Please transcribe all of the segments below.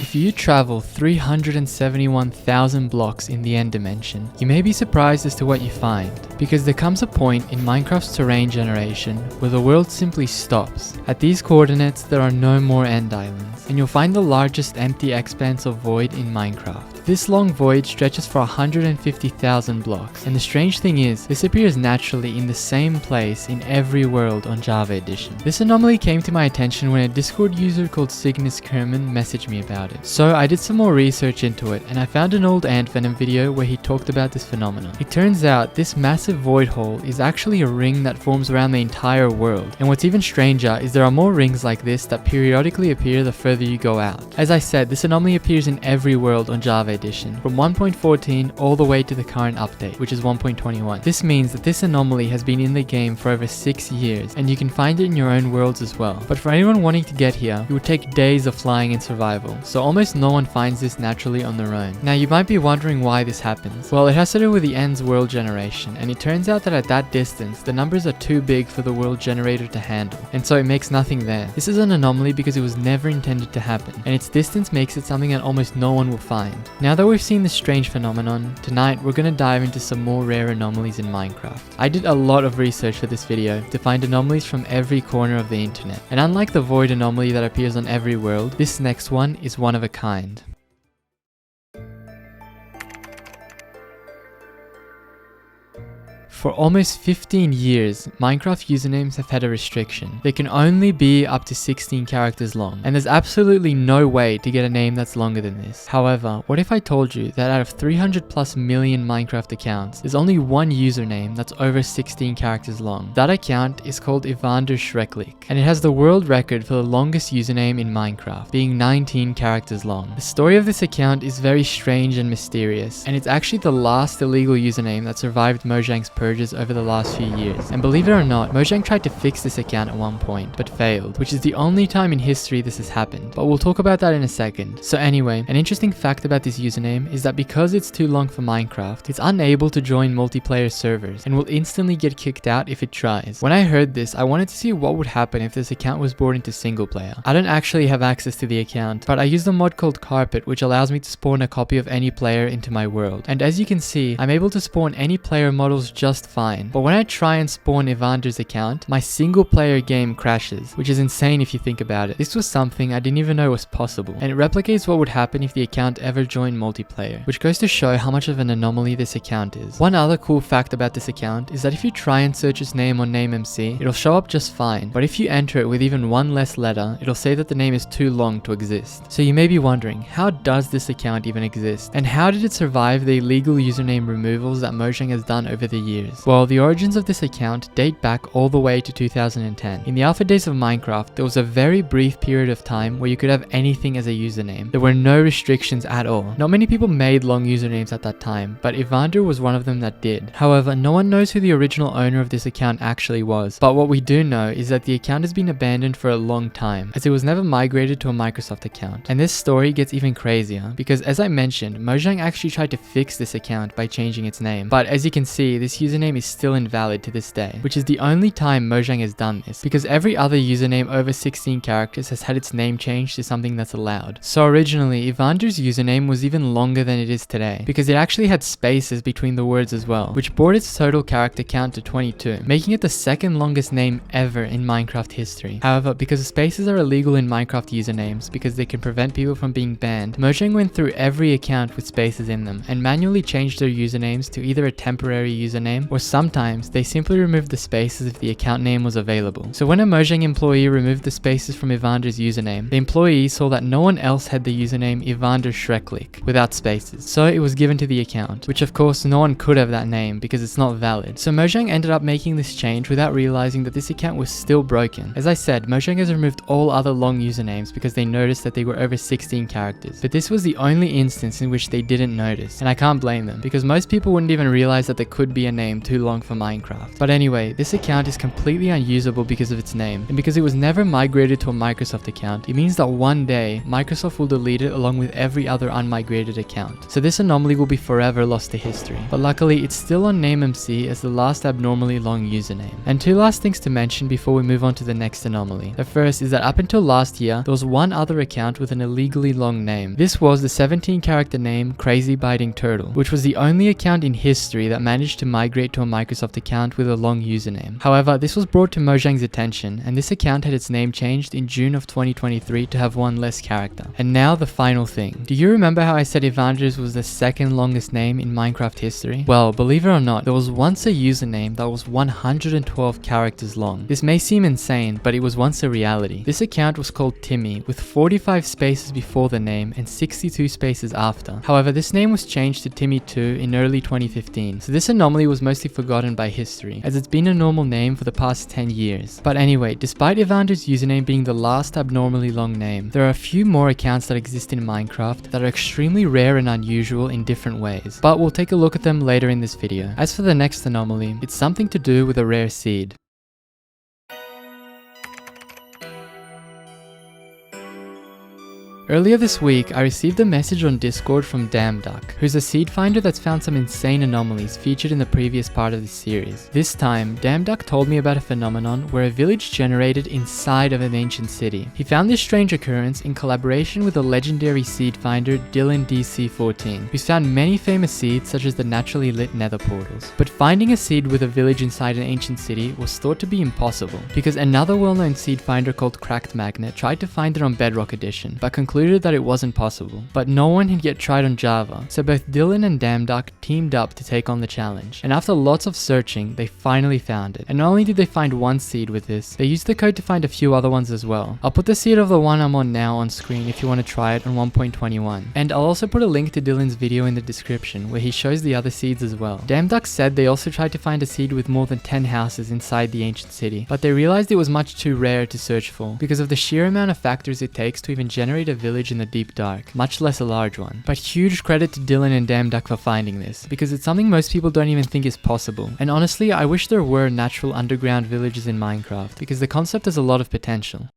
If you travel 371,000 blocks in the end dimension, you may be surprised as to what you find, because there comes a point in Minecraft's terrain generation where the world simply stops. At these coordinates, there are no more end islands, and you'll find the largest empty expanse of void in Minecraft. This long void stretches for 150,000 blocks, and the strange thing is, this appears naturally in the same place in every world on Java Edition. This anomaly came to my attention when a Discord user called Cygnus Kerman messaged me about it. So I did some more research into it, and I found an old Ant Venom video where he talked about this phenomenon. It turns out this massive void hole is actually a ring that forms around the entire world, and what's even stranger is there are more rings like this that periodically appear the further you go out. As I said, this anomaly appears in every world on Java Edition, from 1.14 all the way to the current update, which is 1.21. This means that this anomaly has been in the game for over 6 years, and you can find it in your own worlds as well. But for anyone wanting to get here, it would take days of flying and survival, so almost no one finds this naturally on their own. Now you might be wondering why this happens. Well, it has to do with the end's world generation, and it turns out that at that distance, the numbers are too big for the world generator to handle, and so it makes nothing there. This is an anomaly because it was never intended to happen, and its distance makes it something that almost no one will find. Now that we've seen this strange phenomenon, tonight we're going to dive into some more rare anomalies in Minecraft. I did a lot of research for this video to find anomalies from every corner of the internet, and unlike the void anomaly that appears on every world, this next one is one of a kind. For almost 15 years, Minecraft usernames have had a restriction. They can only be up to 16 characters long, and there's absolutely no way to get a name that's longer than this. However, what if I told you that out of 300+ million Minecraft accounts, there's only one username that's over 16 characters long? That account is called Evander Shreklik, and it has the world record for the longest username in Minecraft, being 19 characters long. The story of this account is very strange and mysterious, and it's actually the last illegal username that survived Mojang's purges over the last few years. And believe it or not, Mojang tried to fix this account at one point, but failed, which is the only time in history this has happened. But we'll talk about that in a second. So anyway, an interesting fact about this username is that because it's too long for Minecraft, it's unable to join multiplayer servers and will instantly get kicked out if it tries. When I heard this, I wanted to see what would happen if this account was brought into single player. I don't actually have access to the account, but I use a mod called Carpet, which allows me to spawn a copy of any player into my world. And as you can see, I'm able to spawn any player models just fine. But when I try and spawn Evander's account, my single player game crashes, which is insane if you think about it. This was something I didn't even know was possible, and it replicates what would happen if the account ever joined multiplayer, which goes to show how much of an anomaly this account is. One other cool fact about this account is that if you try and search its name on NameMC, it'll show up just fine, but if you enter it with even one less letter, it'll say that the name is too long to exist. So you may be wondering, how does this account even exist? And how did it survive the illegal username removals that Mojang has done over the years? Well, the origins of this account date back all the way to 2010. In the alpha days of Minecraft, there was a very brief period of time where you could have anything as a username. There were no restrictions at all. Not many people made long usernames at that time, but Evander was one of them that did. However, no one knows who the original owner of this account actually was, but what we do know is that the account has been abandoned for a long time, as it was never migrated to a Microsoft account. And this story gets even crazier, because as I mentioned, Mojang actually tried to fix this account by changing its name, but as you can see, this username is still invalid to this day, which is the only time Mojang has done this, because every other username over 16 characters has had its name changed to something that's allowed. So originally, Evander's username was even longer than it is today, because it actually had spaces between the words as well, which brought its total character count to 22, making it the second longest name ever in Minecraft history. However, because spaces are illegal in Minecraft usernames because they can prevent people from being banned, Mojang went through every account with spaces in them and manually changed their usernames to either a temporary username, or sometimes they simply removed the spaces if the account name was available. So when a Mojang employee removed the spaces from Evander's username, the employee saw that no one else had the username Evander Shreklik without spaces, so it was given to the account, which of course no one could have that name because it's not valid. So Mojang ended up making this change without realizing that this account was still broken. As I said, Mojang has removed all other long usernames because they noticed that they were over 16 characters, but this was the only instance in which they didn't notice, and I can't blame them, because most people wouldn't even realize that there could be a name name too long for Minecraft. But anyway, this account is completely unusable because of its name, and because it was never migrated to a Microsoft account, it means that one day Microsoft will delete it along with every other unmigrated account. So this anomaly will be forever lost to history. But luckily, it's still on NameMC as the last abnormally long username. And two last things to mention before we move on to the next anomaly. The first is that up until last year, there was one other account with an illegally long name. This was the 17-character name Crazy Biting Turtle, which was the only account in history that managed to migrate to a Microsoft account with a long username. However, this was brought to Mojang's attention, and this account had its name changed in June of 2023 to have one less character. And now the final thing. Do you remember how I said Evangelist was the second longest name in Minecraft history? Well, believe it or not, there was once a username that was 112 characters long. This may seem insane, but it was once a reality. This account was called Timmy, with 45 spaces before the name and 62 spaces after. However, this name was changed to Timmy2 in early 2015, so this anomaly was mostly forgotten by history, as it's been a normal name for the past 10 years. But anyway, despite Evander's username being the last abnormally long name, there are a few more accounts that exist in Minecraft that are extremely rare and unusual in different ways, but we'll take a look at them later in this video. As for the next anomaly, it's something to do with a rare seed. Earlier this week, I received a message on Discord from Damduck, who's a seed finder that's found some insane anomalies featured in the previous part of this series. This time, Damduck told me about a phenomenon where a village generated inside of an ancient city. He found this strange occurrence in collaboration with a legendary seed finder, Dylan DC14, who's found many famous seeds such as the naturally lit nether portals. But finding a seed with a village inside an ancient city was thought to be impossible, because another well-known seed finder called Cracked Magnet tried to find it on Bedrock Edition, but concluded that it wasn't possible. But no one had yet tried on Java, so both Dylan and Damduck teamed up to take on the challenge. And after lots of searching, they finally found it. And not only did they find one seed with this, they used the code to find a few other ones as well. I'll put the seed of the one I'm on now on screen if you want to try it on 1.21. And I'll also put a link to Dylan's video in the description where he shows the other seeds as well. Damduck said they also tried to find a seed with more than 10 houses inside the ancient city, but they realized it was much too rare to search for because of the sheer amount of factors it takes to even generate a village in the deep dark, much less a large one. But huge credit to Dylan and Damduck for finding this, because it's something most people don't even think is possible. And honestly, I wish there were natural underground villages in Minecraft, because the concept has a lot of potential.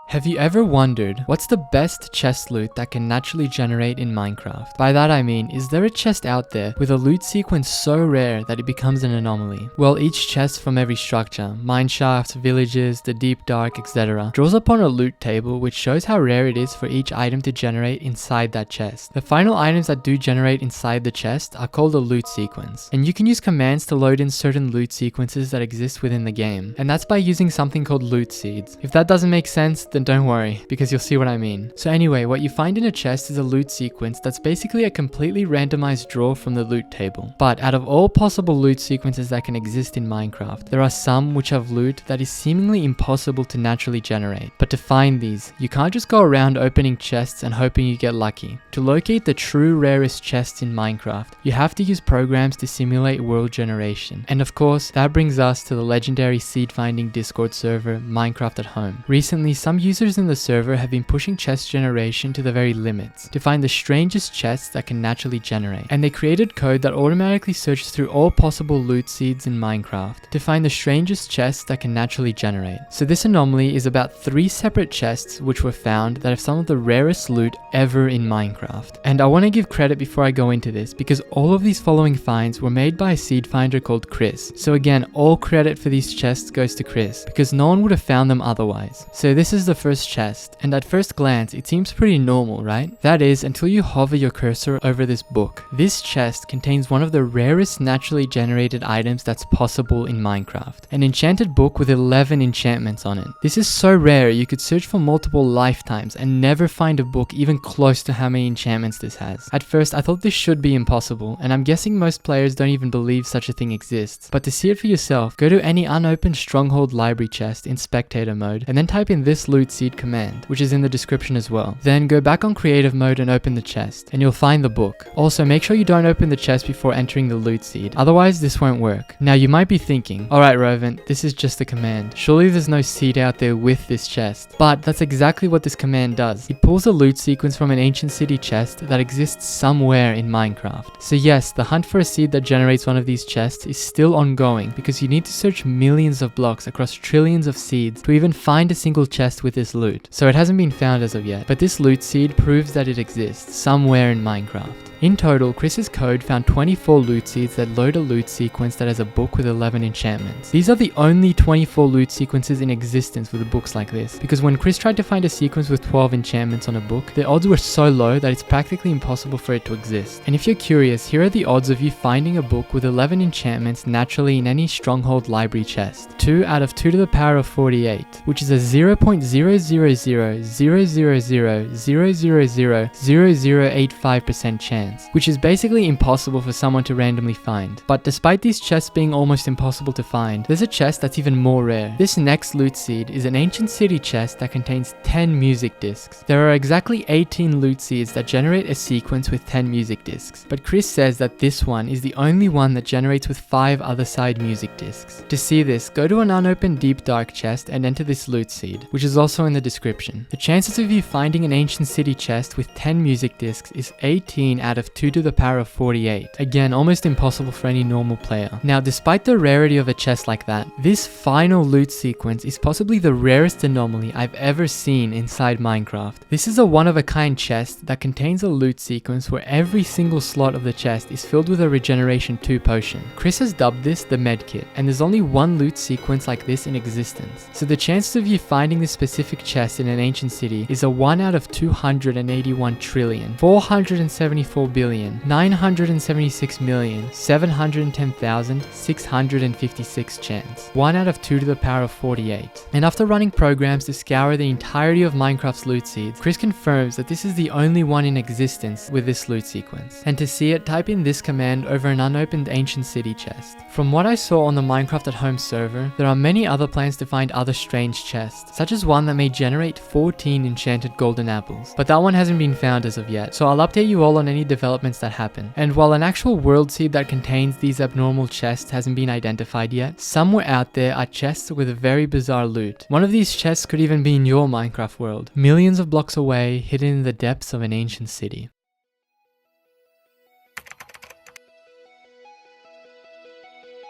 Have you ever wondered what's the best chest loot that can naturally generate in Minecraft? By that I mean, is there a chest out there with a loot sequence so rare that it becomes an anomaly? Well, each chest from every structure, mineshafts, villages, the deep dark, etc., draws upon a loot table which shows how rare it is for each item to generate inside that chest. The final items that do generate inside the chest are called a loot sequence, and you can use commands to load in certain loot sequences that exist within the game, and that's by using something called loot seeds. If that doesn't make sense, then don't worry, because you'll see what I mean. So anyway, what you find in a chest is a loot sequence that's basically a completely randomized draw from the loot table. But out of all possible loot sequences that can exist in Minecraft, there are some which have loot that is seemingly impossible to naturally generate. But to find these, you can't just go around opening chests and hoping you get lucky. To locate the true rarest chests in Minecraft, you have to use programs to simulate world generation. And of course, that brings us to the legendary seed finding Discord server, Minecraft at Home. Recently, some users in the server have been pushing chest generation to the very limits to find the strangest chests that can naturally generate, and they created code that automatically searches through all possible loot seeds in Minecraft to find the strangest chests that can naturally generate. So this anomaly is about 3 separate chests which were found that have some of the rarest loot ever in Minecraft. And I want to give credit before I go into this, because all of these following finds were made by a seed finder called Kris. So again, all credit for these chests goes to Kris, because no one would have found them otherwise. So this is the first chest, and at first glance it seems pretty normal, right? That is, until you hover your cursor over this book. This chest contains one of the rarest naturally generated items that's possible in Minecraft, an enchanted book with 11 enchantments on it. This is so rare you could search for multiple lifetimes and never find a book even close to how many enchantments this has. At first I thought this should be impossible, and I'm guessing most players don't even believe such a thing exists. But to see it for yourself, go to any unopened Stronghold Library Chest in spectator mode and then type in this loot LootTableSeed command, which is in the description as well. Then go back on creative mode and open the chest, and you'll find the book. Also, make sure you don't open the chest before entering the loot seed, otherwise this won't work. Now you might be thinking, alright Rovent, this is just a command. Surely there's no seed out there with this chest. But that's exactly what this command does. It pulls a loot sequence from an ancient city chest that exists somewhere in Minecraft. So yes, the hunt for a seed that generates one of these chests is still ongoing because you need to search millions of blocks across trillions of seeds to even find a single chest with this loot. So it hasn't been found as of yet, but this loot seed proves that it exists somewhere in Minecraft. In total, Kris's code found 24 loot seeds that load a loot sequence that has a book with 11 enchantments. These are the only 24 loot sequences in existence with books like this, because when Kris tried to find a sequence with 12 enchantments on a book, the odds were so low that it's practically impossible for it to exist. And if you're curious, here are the odds of you finding a book with 11 enchantments naturally in any Stronghold Library Chest. 2 out of 2 to the power of 48, which is a 0.0000000000085% chance, which is basically impossible for someone to randomly find. But despite these chests being almost impossible to find, there's a chest that's even more rare. This next loot seed is an ancient city chest that contains 10 music discs. There are exactly 18 loot seeds that generate a sequence with 10 music discs, but Kris says that this one is the only one that generates with 5 other side music discs. To see this, go to an unopened deep dark chest and enter this loot seed, which is also in the description. The chances of you finding an ancient city chest with 10 music discs is 18 out of 2 to the power of 48. Again, almost impossible for any normal player. Now, despite the rarity of a chest like that, this final loot sequence is possibly the rarest anomaly I've ever seen inside Minecraft. This is a one-of-a-kind chest that contains a loot sequence where every single slot of the chest is filled with a regeneration 2 potion. Kris has dubbed this the medkit, and there's only one loot sequence like this in existence. So the chances of you finding this specific chest in an ancient city is a 1 out of 281 trillion, 476,976,710,656 chance. 1 out of 2 to the power of 48. And after running programs to scour the entirety of Minecraft's loot seeds, Kris confirms that this is the only one in existence with this loot sequence. And to see it, type in this command over an unopened ancient city chest. From what I saw on the Minecraft at Home server, there are many other plans to find other strange chests, such as one that may generate 14 enchanted golden apples, but that one hasn't been found as of yet, so I'll update you all on any developments that happen. And while an actual world seed that contains these abnormal chests hasn't been identified yet, somewhere out there are chests with a very bizarre loot. One of these chests could even be in your Minecraft world, millions of blocks away, hidden in the depths of an ancient city.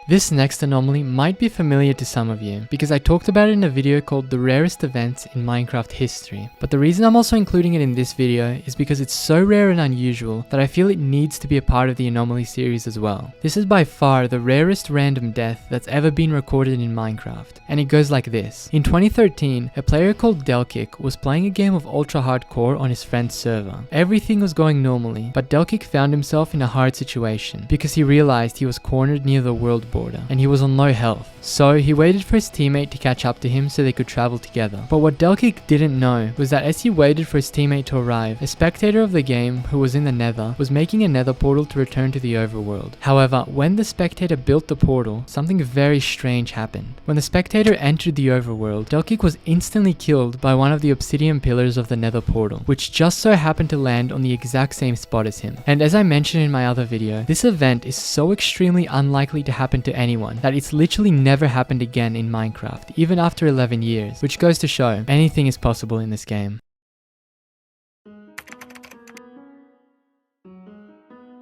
This next anomaly might be familiar to some of you, because I talked about it in a video called The Rarest Events in Minecraft History. But the reason I'm also including it in this video is because it's so rare and unusual that I feel it needs to be a part of the Anomaly series as well. This is by far the rarest random death that's ever been recorded in Minecraft, and it goes like this. In 2013, a player called Delkick was playing a game of ultra hardcore on his friend's server. Everything was going normally, but Delkick found himself in a hard situation because he realized he was cornered near the world border and he was on low health. So he waited for his teammate to catch up to him so they could travel together. But what Delkick didn't know was that as he waited for his teammate to arrive, a spectator of the game who was in the nether was making a nether portal to return to the overworld. However, when the spectator built the portal, something very strange happened. When the spectator entered the overworld, Delkick was instantly killed by one of the obsidian pillars of the nether portal, which just so happened to land on the exact same spot as him. And as I mentioned in my other video, this event is so extremely unlikely to happen to anyone that it's literally never happened again in Minecraft, even after 11 years, which goes to show anything is possible in this game.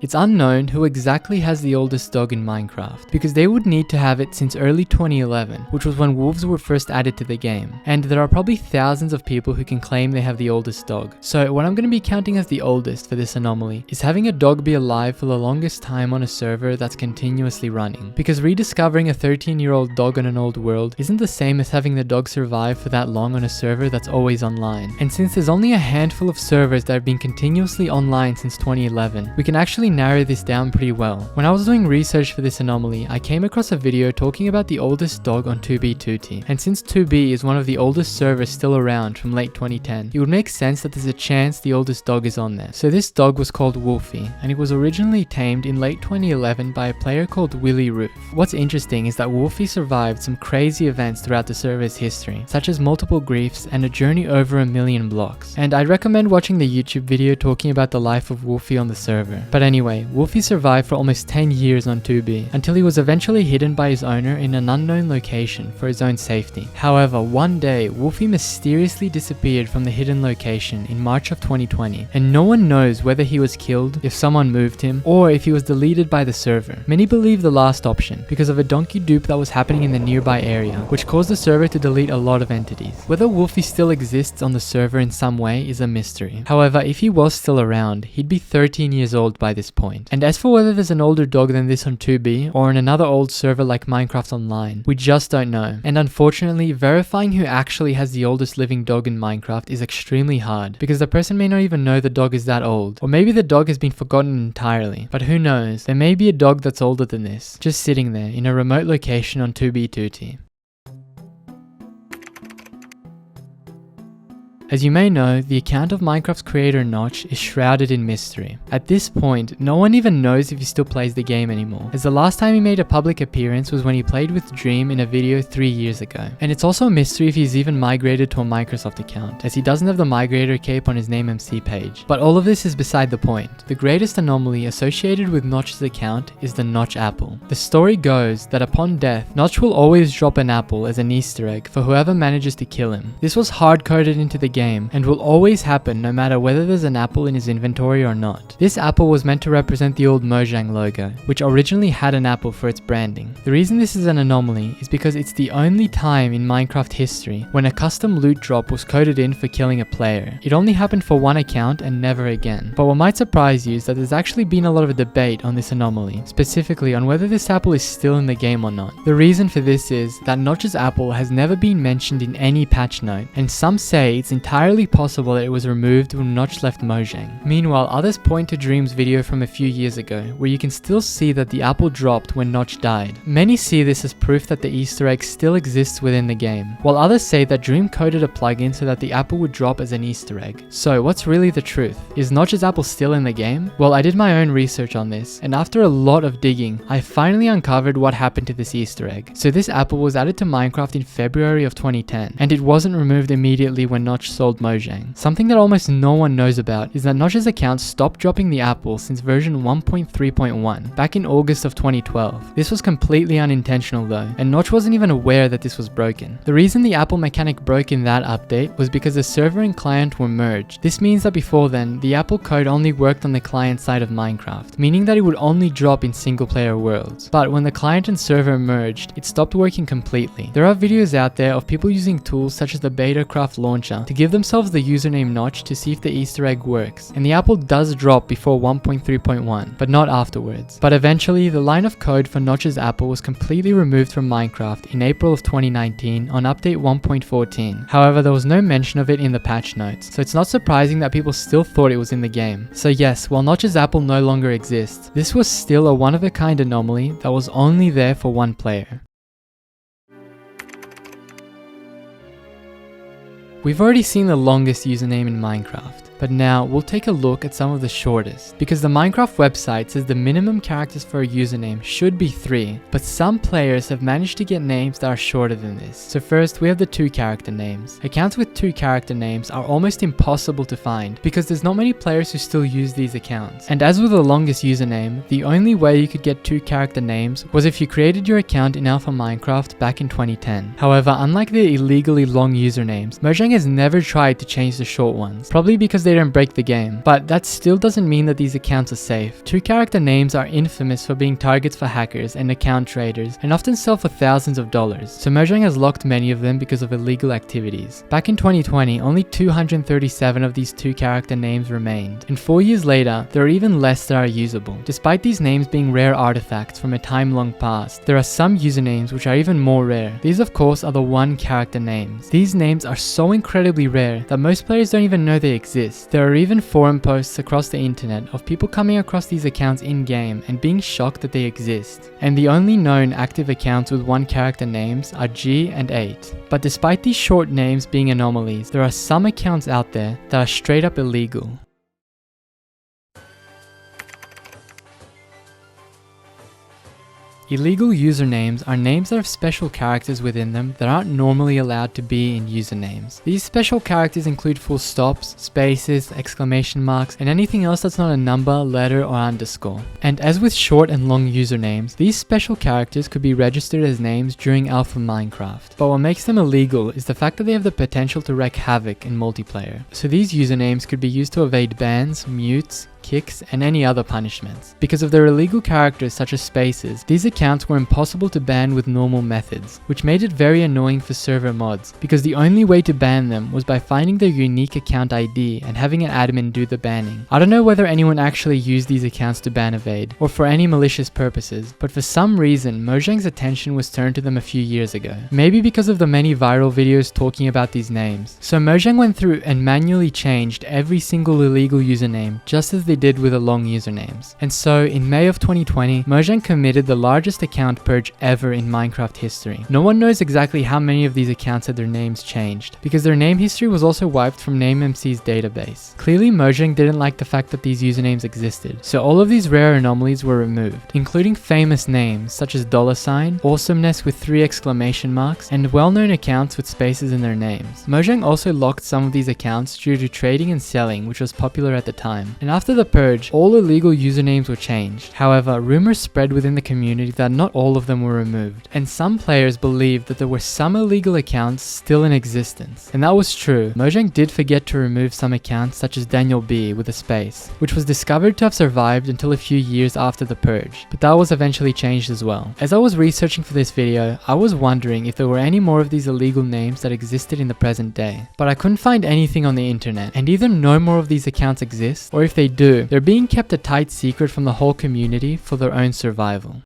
It's unknown who exactly has the oldest dog in Minecraft, because they would need to have it since early 2011, which was when wolves were first added to the game, and there are probably thousands of people who can claim they have the oldest dog. So what I'm going to be counting as the oldest for this anomaly is having a dog be alive for the longest time on a server that's continuously running, because rediscovering a 13-year-old dog on an old world isn't the same as having the dog survive for that long on a server that's always online. And since there's only a handful of servers that have been continuously online since 2011, we can actually actually narrow this down pretty well. When I was doing research for this anomaly, I came across a video talking about the oldest dog on 2B2T, and since 2B is one of the oldest servers still around from late 2010, it would make sense that there's a chance the oldest dog is on there. So this dog was called Wolfie, and it was originally tamed in late 2011 by a player called Willy Roof. What's interesting is that Wolfie survived some crazy events throughout the server's history, such as multiple griefs and a journey over 1 million blocks. And I'd recommend watching the YouTube video talking about the life of Wolfie on the server. But anyway, Wolfie survived for almost 10 years on 2B, until he was eventually hidden by his owner in an unknown location for his own safety. However, one day, Wolfie mysteriously disappeared from the hidden location in March of 2020, and no one knows whether he was killed, if someone moved him, or if he was deleted by the server. Many believe the last option, because of a donkey dupe that was happening in the nearby area, which caused the server to delete a lot of entities. Whether Wolfie still exists on the server in some way is a mystery. However, if he was still around, he'd be 13 years old by this point. And as for whether there's an older dog than this on 2B, or on another old server like Minecraft Online, we just don't know. And unfortunately, verifying who actually has the oldest living dog in Minecraft is extremely hard, because the person may not even know the dog is that old, or maybe the dog has been forgotten entirely. But who knows, there may be a dog that's older than this, just sitting there in a remote location on 2B2T. As you may know, the account of Minecraft's creator Notch is shrouded in mystery. At this point, no one even knows if he still plays the game anymore, as the last time he made a public appearance was when he played with Dream in a video 3 years ago. And it's also a mystery if he's even migrated to a Microsoft account, as he doesn't have the migrator cape on his NameMC page. But all of this is beside the point. The greatest anomaly associated with Notch's account is the Notch apple. The story goes that upon death, Notch will always drop an apple as an Easter egg for whoever manages to kill him. This was hard-coded into the game and will always happen no matter whether there's an apple in his inventory or not. This apple was meant to represent the old Mojang logo, which originally had an apple for its branding. The reason this is an anomaly is because it's the only time in Minecraft history when a custom loot drop was coded in for killing a player. It only happened for one account and never again. But what might surprise you is that there's actually been a lot of debate on this anomaly, specifically on whether this apple is still in the game or not. The reason for this is that Notch's apple has never been mentioned in any patch note, and some say it's entirely possible that it was removed when Notch left Mojang. Meanwhile, others point to Dream's video from a few years ago, where you can still see that the apple dropped when Notch died. Many see this as proof that the Easter egg still exists within the game, while others say that Dream coded a plugin so that the apple would drop as an Easter egg. So what's really the truth? Is Notch's apple still in the game? Well, I did my own research on this, and after a lot of digging, I finally uncovered what happened to this Easter egg. So this apple was added to Minecraft in February of 2010, and it wasn't removed immediately when Notch sold Mojang. Something that almost no one knows about is that Notch's account stopped dropping the apple since version 1.3.1 back in August of 2012. This was completely unintentional though, and Notch wasn't even aware that this was broken. The reason the apple mechanic broke in that update was because the server and client were merged. This means that before then, the apple code only worked on the client side of Minecraft, meaning that it would only drop in single player worlds. But when the client and server merged, it stopped working completely. There are videos out there of people using tools such as the Betacraft launcher to give themselves the username Notch to see if the Easter egg works, and the apple does drop before 1.3.1, but not afterwards. But eventually, the line of code for Notch's apple was completely removed from Minecraft in April of 2019 on update 1.14. However, there was no mention of it in the patch notes, so it's not surprising that people still thought it was in the game. So yes, while Notch's apple no longer exists, this was still a one-of-a-kind anomaly that was only there for one player. We've already seen the longest username in Minecraft, but now we'll take a look at some of the shortest, because the Minecraft website says the minimum characters for a username should be 3, but some players have managed to get names that are shorter than this. So first, we have the 2-character names. Accounts with 2-character names are almost impossible to find, because there's not many players who still use these accounts. And as with the longest username, the only way you could get 2-character names was if you created your account in Alpha Minecraft back in 2010. However, unlike the illegally long usernames, Mojang has never tried to change the short ones, probably because they don't break the game, but that still doesn't mean that these accounts are safe. 2-character names are infamous for being targets for hackers and account traders, and often sell for thousands of dollars, so Mojang has locked many of them because of illegal activities. Back in 2020, only 237 of these 2-character names remained, and 4 years later, there are even less that are usable. Despite these names being rare artifacts from a time long past, there are some usernames which are even more rare. These of course are the 1-character names. These names are so incredibly rare that most players don't even know they exist. There are even forum posts across the internet of people coming across these accounts in-game and being shocked that they exist. And the only known active accounts with one character names are G and 8. But despite these short names being anomalies, there are some accounts out there that are straight up illegal. Illegal usernames are names that have special characters within them that aren't normally allowed to be in usernames. These special characters include full stops, spaces, exclamation marks, and anything else that's not a number, letter, or underscore. And as with short and long usernames, these special characters could be registered as names during alpha Minecraft. But what makes them illegal is the fact that they have the potential to wreak havoc in multiplayer. So these usernames could be used to evade bans, mutes, kicks, and any other punishments. Because of their illegal characters such as spaces, these accounts were impossible to ban with normal methods, which made it very annoying for server mods, because the only way to ban them was by finding their unique account ID and having an admin do the banning. I don't know whether anyone actually used these accounts to ban evade, or for any malicious purposes, but for some reason Mojang's attention was turned to them a few years ago. Maybe because of the many viral videos talking about these names. So Mojang went through and manually changed every single illegal username, just as they did with the long usernames. And so in May of 2020, Mojang committed the largest account purge ever in Minecraft history. No one knows exactly how many of these accounts had their names changed, because their name history was also wiped from NameMC's database. Clearly Mojang didn't like the fact that these usernames existed, so all of these rare anomalies were removed, including famous names such as $, awesomeness with 3 exclamation marks, and well-known accounts with spaces in their names. Mojang also locked some of these accounts due to trading and selling, which was popular at the time. And after the purge, all illegal usernames were changed. However, rumors spread within the community that not all of them were removed, and some players believed that there were some illegal accounts still in existence. And that was true. Mojang did forget to remove some accounts such as Daniel B with a space, which was discovered to have survived until a few years after the purge, but that was eventually changed as well. As I was researching for this video, I was wondering if there were any more of these illegal names that existed in the present day, but I couldn't find anything on the internet, and either no more of these accounts exist, or if they do, they're being kept a tight secret from the whole community for their own survival.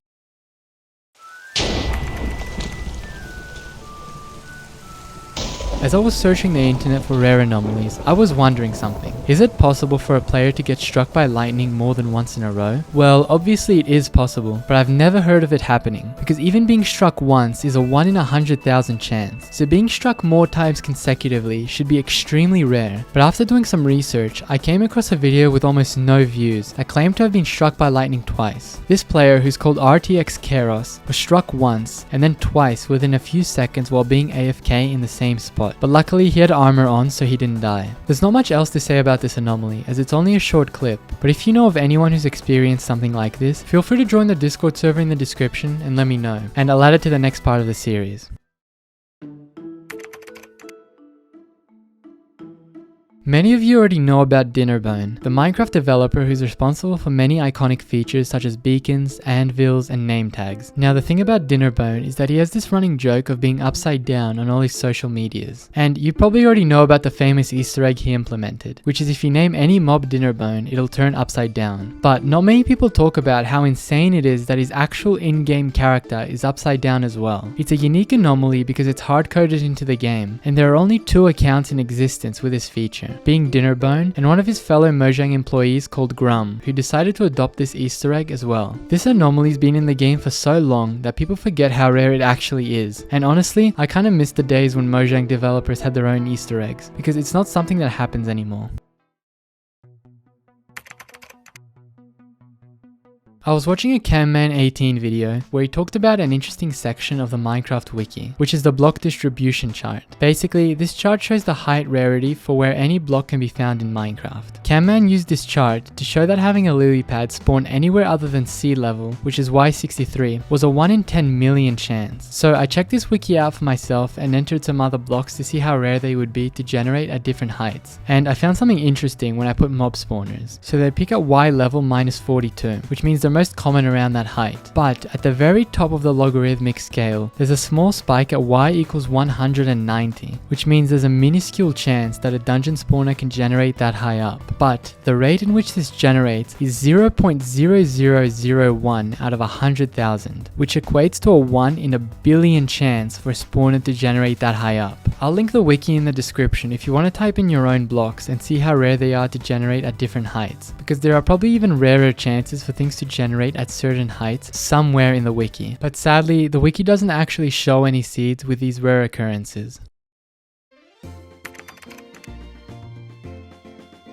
As I was searching the internet for rare anomalies, I was wondering something. Is it possible for a player to get struck by lightning more than once in a row? Well, obviously it is possible, but I've never heard of it happening, because even being struck once is a 1 in 100,000 chance, so being struck more times consecutively should be extremely rare. But after doing some research, I came across a video with almost no views that claimed to have been struck by lightning twice. This player, who's called RTX Keros, was struck once, and then twice within a few seconds while being AFK in the same spot. But luckily he had armor on, so he didn't die. There's not much else to say about this anomaly, as it's only a short clip, but if you know of anyone who's experienced something like this, feel free to join the Discord server in the description and let me know, and I'll add it to the next part of the series. Many of you already know about Dinnerbone, the Minecraft developer who's responsible for many iconic features such as beacons, anvils, and name tags. Now the thing about Dinnerbone is that he has this running joke of being upside down on all his social medias. And you probably already know about the famous Easter egg he implemented, which is if you name any mob Dinnerbone, it'll turn upside down. But not many people talk about how insane it is that his actual in-game character is upside down as well. It's a unique anomaly because it's hard-coded into the game, and there are only 2 accounts in existence with this feature, being Dinnerbone and one of his fellow Mojang employees called Grum, who decided to adopt this Easter egg as well. This anomaly's been in the game for so long that people forget how rare it actually is, and honestly, I kinda miss the days when Mojang developers had their own Easter eggs, because it's not something that happens anymore. I was watching a Camman18 video where he talked about an interesting section of the Minecraft wiki, which is the block distribution chart. Basically, this chart shows the height rarity for where any block can be found in Minecraft. Camman used this chart to show that having a lily pad spawn anywhere other than sea level, which is Y63, was a 1 in 10 million chance. So I checked this wiki out for myself and entered some other blocks to see how rare they would be to generate at different heights. And I found something interesting when I put mob spawners. So they pick at Y level -42, which means they're most common around that height. But at the very top of the logarithmic scale, there's a small spike at Y equals 190, which means there's a minuscule chance that a dungeon spawner can generate that high up. But the rate in which this generates is 0.0001 out of 100,000, which equates to a 1 in a billion chance for a spawner to generate that high up. I'll link the wiki in the description if you want to type in your own blocks and see how rare they are to generate at different heights, because there are probably even rarer chances for things to generate at certain heights somewhere in the wiki. But sadly, the wiki doesn't actually show any seeds with these rare occurrences.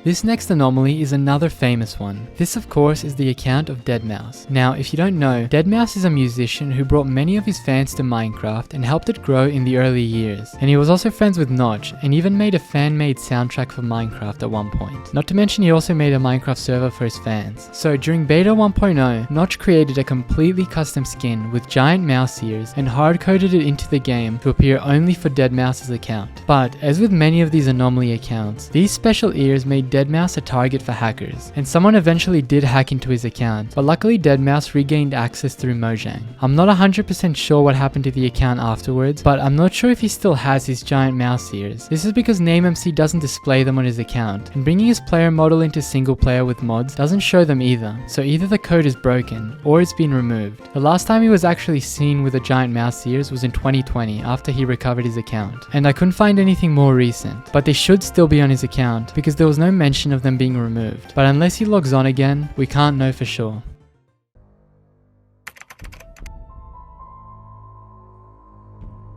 This next anomaly is another famous one. This of course is the account of deadmau5. Now if you don't know, deadmau5 is a musician who brought many of his fans to Minecraft and helped it grow in the early years. And he was also friends with Notch and even made a fan-made soundtrack for Minecraft at one point. Not to mention he also made a Minecraft server for his fans. So during beta 1.0, Notch created a completely custom skin with giant mouse ears and hard-coded it into the game to appear only for deadmau5's account. But as with many of these anomaly accounts, these special ears made deadmau5 a target for hackers, and someone eventually did hack into his account, but luckily deadmau5 regained access through Mojang. I'm not 100% sure what happened to the account afterwards, but I'm not sure if he still has his giant mouse ears. This is because NameMC doesn't display them on his account, and bringing his player model into single player with mods doesn't show them either, so either the code is broken, or it's been removed. The last time he was actually seen with the giant mouse ears was in 2020 after he recovered his account, and I couldn't find anything more recent, but they should still be on his account because there was no mention of them being removed, but unless he logs on again, we can't know for sure.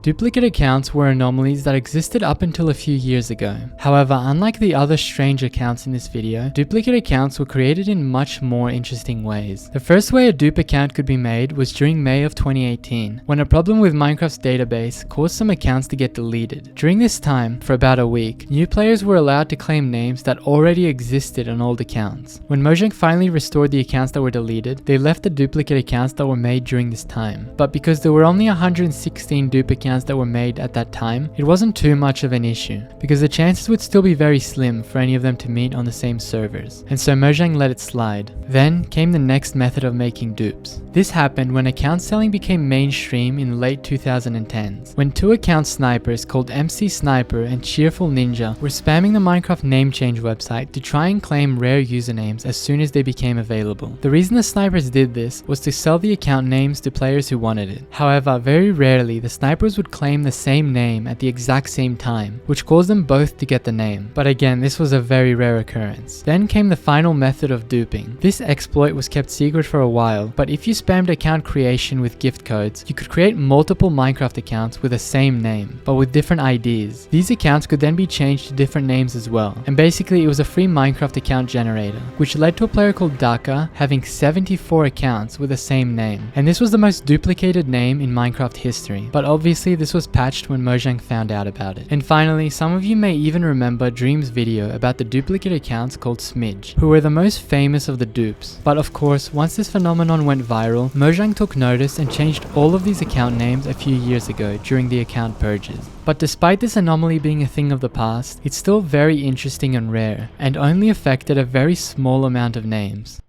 Duplicate accounts were anomalies that existed up until a few years ago. However, unlike the other strange accounts in this video, duplicate accounts were created in much more interesting ways. The first way a dupe account could be made was during May of 2018, when a problem with Minecraft's database caused some accounts to get deleted. During this time, for about a week, new players were allowed to claim names that already existed on old accounts. When Mojang finally restored the accounts that were deleted, they left the duplicate accounts that were made during this time. But because there were only 116 dupe accounts that were made at that time, it wasn't too much of an issue, because the chances would still be very slim for any of them to meet on the same servers, and so Mojang let it slide. Then came the next method of making dupes. This happened when account selling became mainstream in the late 2010s, when two account snipers called MC Sniper and Cheerful Ninja were spamming the Minecraft name change website to try and claim rare usernames as soon as they became available. The reason the snipers did this was to sell the account names to players who wanted it. However, very rarely the snipers would claim the same name at the exact same time, which caused them both to get the name. But again, this was a very rare occurrence. Then came the final method of duping. This exploit was kept secret for a while, but if you spammed account creation with gift codes, you could create multiple Minecraft accounts with the same name, but with different IDs. These accounts could then be changed to different names as well, and basically it was a free Minecraft account generator, which led to a player called Daka having 74 accounts with the same name. And this was the most duplicated name in Minecraft history, but obviously this was patched when Mojang found out about it. And finally, some of you may even remember Dream's video about the duplicate accounts called Smidge, who were the most famous of the dupes. But of course, once this phenomenon went viral, Mojang took notice and changed all of these account names a few years ago during the account purges. But despite this anomaly being a thing of the past, it's still very interesting and rare, and only affected a very small amount of names.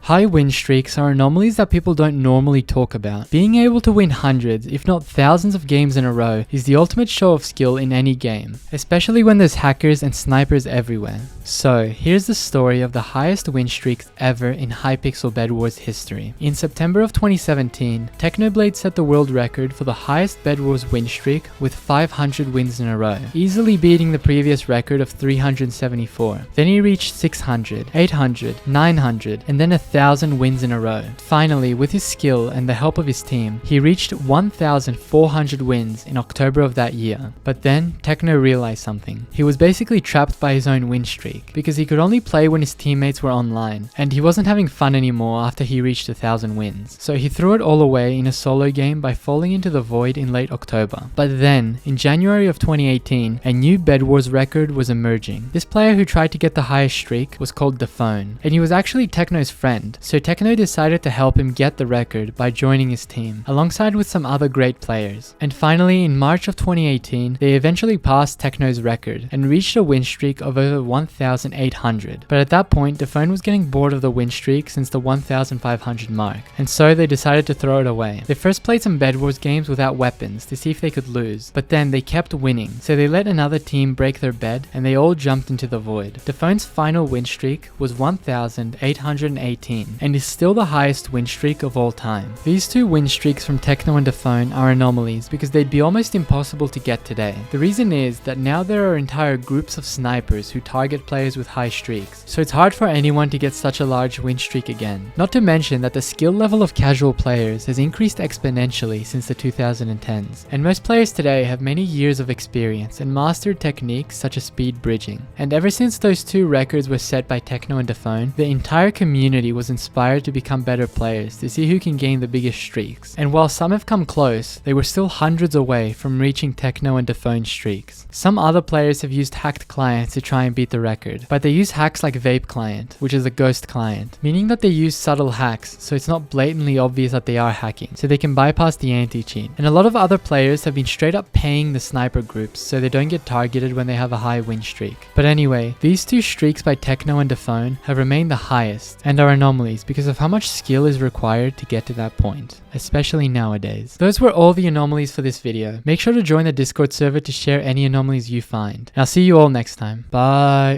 High win streaks are anomalies that people don't normally talk about. Being able to win hundreds, if not thousands of games in a row is the ultimate show of skill in any game, especially when there's hackers and snipers everywhere. So here's the story of the highest win streaks ever in Hypixel Bed Wars history. In September of 2017, Technoblade set the world record for the highest Bed Wars win streak with 500 wins in a row, easily beating the previous record of 374. Then he reached 600, 800, 900, and then 1,000 wins in a row. Finally, with his skill and the help of his team, he reached 1,400 wins in October of that year. But then, Techno realized something. He was basically trapped by his own win streak, because he could only play when his teammates were online, and he wasn't having fun anymore after he reached 1,000 wins. So he threw it all away in a solo game by falling into the void in late October. But then, in January of 2018, a new Bed Wars record was emerging. This player who tried to get the highest streak was called Dephone, and he was actually Techno's friend. So Techno decided to help him get the record by joining his team, alongside with some other great players. And finally, in March of 2018, they eventually passed Techno's record and reached a win streak of over 1,800. But at that point, Dephone was getting bored of the win streak since the 1,500 mark, and so they decided to throw it away. They first played some Bed Wars games without weapons to see if they could lose, but then they kept winning, so they let another team break their bed and they all jumped into the void. Dephone's final win streak was 1,818. 2018, and is still the highest win streak of all time. These two win streaks from Techno and Defone are anomalies because they'd be almost impossible to get today. The reason is that now there are entire groups of snipers who target players with high streaks, so it's hard for anyone to get such a large win streak again. Not to mention that the skill level of casual players has increased exponentially since the 2010s, and most players today have many years of experience and mastered techniques such as speed bridging. And ever since those two records were set by Techno and Defone, the entire community was inspired to become better players to see who can gain the biggest streaks. And while some have come close, they were still hundreds away from reaching Techno and Defone streaks. Some other players have used hacked clients to try and beat the record, but they use hacks like Vape Client, which is a ghost client, meaning that they use subtle hacks so it's not blatantly obvious that they are hacking, so they can bypass the anti-cheat. And a lot of other players have been straight up paying the sniper groups so they don't get targeted when they have a high win streak. But anyway, these two streaks by Techno and Defone have remained the highest and are anomalies because of how much skill is required to get to that point, especially nowadays. Those were all the anomalies for this video. Make sure to join the Discord server to share any anomalies you find. And I'll see you all next time. Bye!